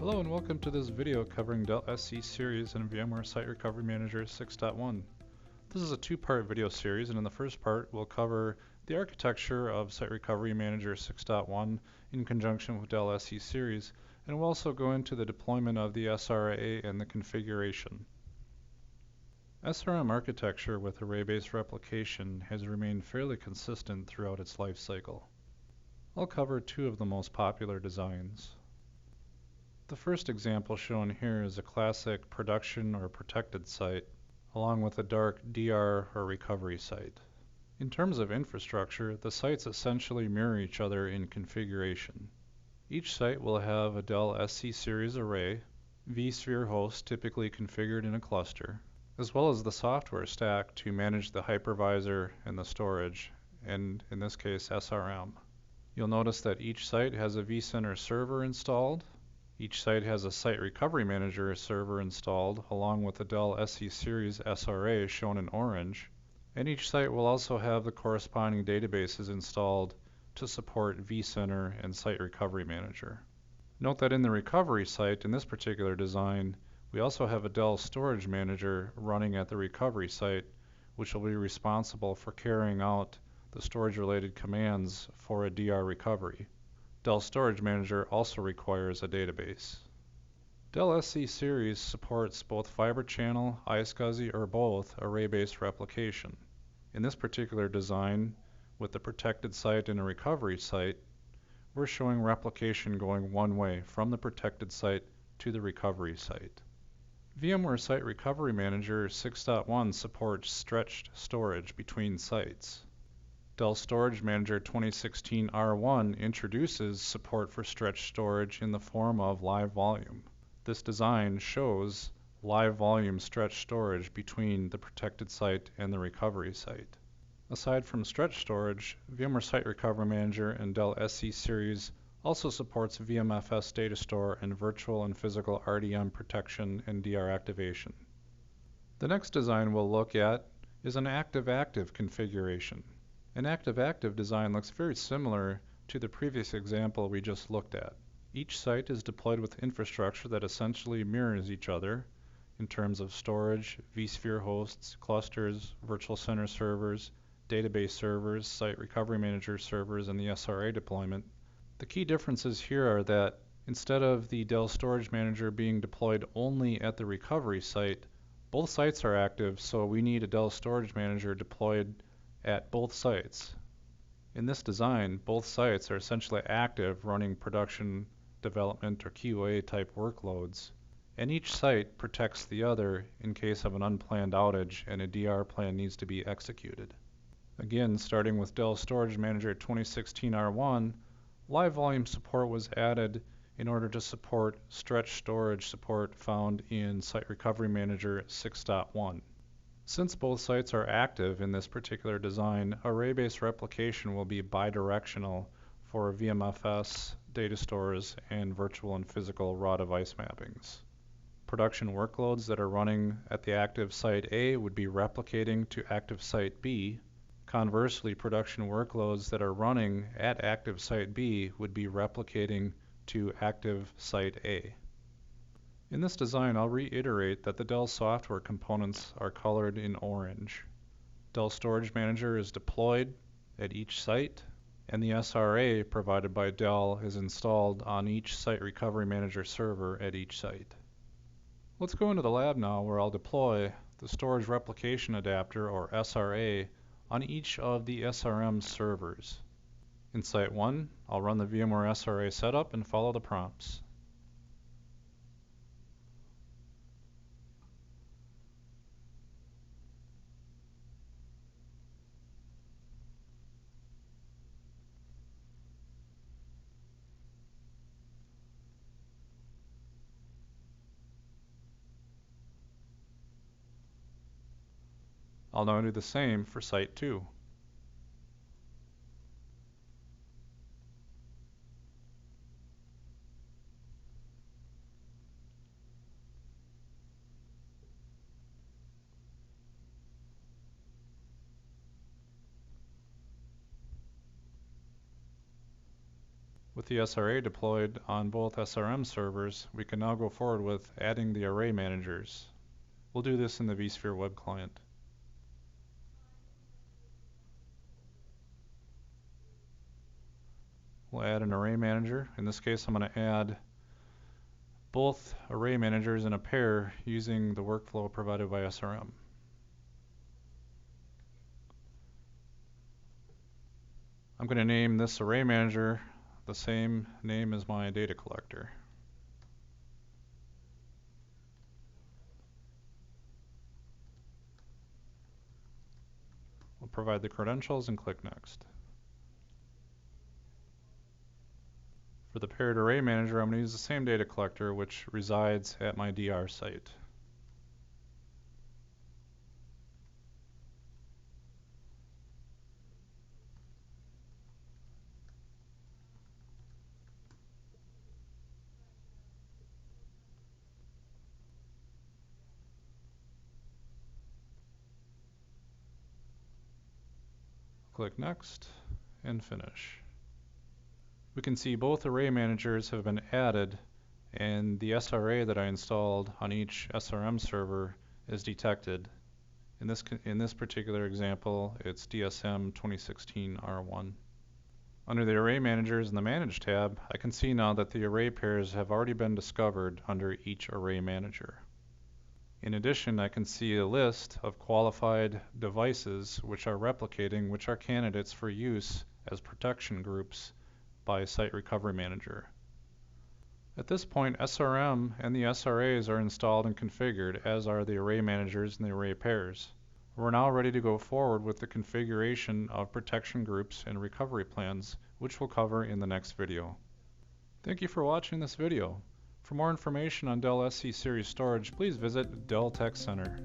Hello and welcome to this video covering Dell SC Series and VMware Site Recovery Manager 6.1. This is a two-part video series, and in the first part we'll cover the architecture of Site Recovery Manager 6.1 in conjunction with Dell SC Series, and we'll also go into the deployment of the SRA and the configuration. SRM architecture with array-based replication has remained fairly consistent throughout its life cycle. I'll cover two of the most popular designs. The first example shown here is a classic production or protected site, along with a dark DR or recovery site. In terms of infrastructure, the sites essentially mirror each other in configuration. Each site will have a Dell SC Series array, vSphere host typically configured in a cluster, as well as the software stack to manage the hypervisor and the storage, and in this case SRM. You'll notice that each site has a vCenter server installed. Each site has a Site Recovery Manager server installed, along with the Dell SC Series SRA shown in orange, and each site will also have the corresponding databases installed to support vCenter and Site Recovery Manager. Note that in the recovery site, in this particular design, we also have a Dell Storage Manager running at the recovery site, which will be responsible for carrying out the storage-related commands for a DR recovery. Dell Storage Manager also requires a database. Dell SC Series supports both fiber channel, iSCSI, or both array-based replication. In this particular design, with the protected site and a recovery site, we're showing replication going one way from the protected site to the recovery site. VMware Site Recovery Manager 6.1 supports stretched storage between sites. Dell Storage Manager 2016 R1 introduces support for stretched storage in the form of live volume. This design shows live volume stretched storage between the protected site and the recovery site. Aside from stretched storage, VMware Site Recovery Manager and Dell SC Series also supports VMFS data store and virtual and physical RDM protection and DR activation. The next design we'll look at is an active-active configuration. An active-active design looks very similar to the previous example we just looked at. Each site is deployed with infrastructure that essentially mirrors each other in terms of storage, vSphere hosts, clusters, virtual center servers, database servers, Site Recovery Manager servers, and the SRA deployment. The key differences here are that instead of the Dell Storage Manager being deployed only at the recovery site, both sites are active, so we need a Dell Storage Manager deployed at both sites. In this design, both sites are essentially active, running production, development, or QA type workloads, and each site protects the other in case of an unplanned outage and a DR plan needs to be executed. Again, starting with Dell Storage Manager 2016 R1, live volume support was added in order to support stretched storage support found in Site Recovery Manager 6.1. Since both sites are active in this particular design, array-based replication will be bidirectional for VMFS, data stores, and virtual and physical raw device mappings. Production workloads that are running at the active site A would be replicating to active site B. Conversely, production workloads that are running at active site B would be replicating to active site A. In this design, I'll reiterate that the Dell software components are colored in orange. Dell Storage Manager is deployed at each site, and the SRA provided by Dell is installed on each Site Recovery Manager server at each site. Let's go into the lab now, where I'll deploy the Storage Replication Adapter, or SRA, on each of the SRM servers. In Site 1, I'll run the VMware SRA setup and follow the prompts. I'll now do the same for Site 2. With With the SRA deployed on both SRM servers, we can now go forward with adding the array managers. We'll do this in the vSphere web client. We'll add an array manager. In this case, I'm going to add both array managers in a pair using the workflow provided by SRM. I'm going to name this array manager the same name as my data collector. We'll provide the credentials and click Next. For the paired array manager, I'm going to use the same data collector which resides at my DR site. Click Next and Finish. We can see both array managers have been added and the SRA that I installed on each SRM server is detected. In this particular example, it's DSM 2016 R1. Under the Array Managers in the Manage tab, I can see now that the array pairs have already been discovered under each array manager. In addition, I can see a list of qualified devices which are replicating, which are candidates for use as protection groups by Site Recovery Manager. At this point, SRM and the SRAs are installed and configured, as are the array managers and the array pairs. We're now ready to go forward with the configuration of protection groups and recovery plans, which we'll cover in the next video. Thank you for watching this video. For more information on Dell SC Series storage, please visit Dell Tech Center.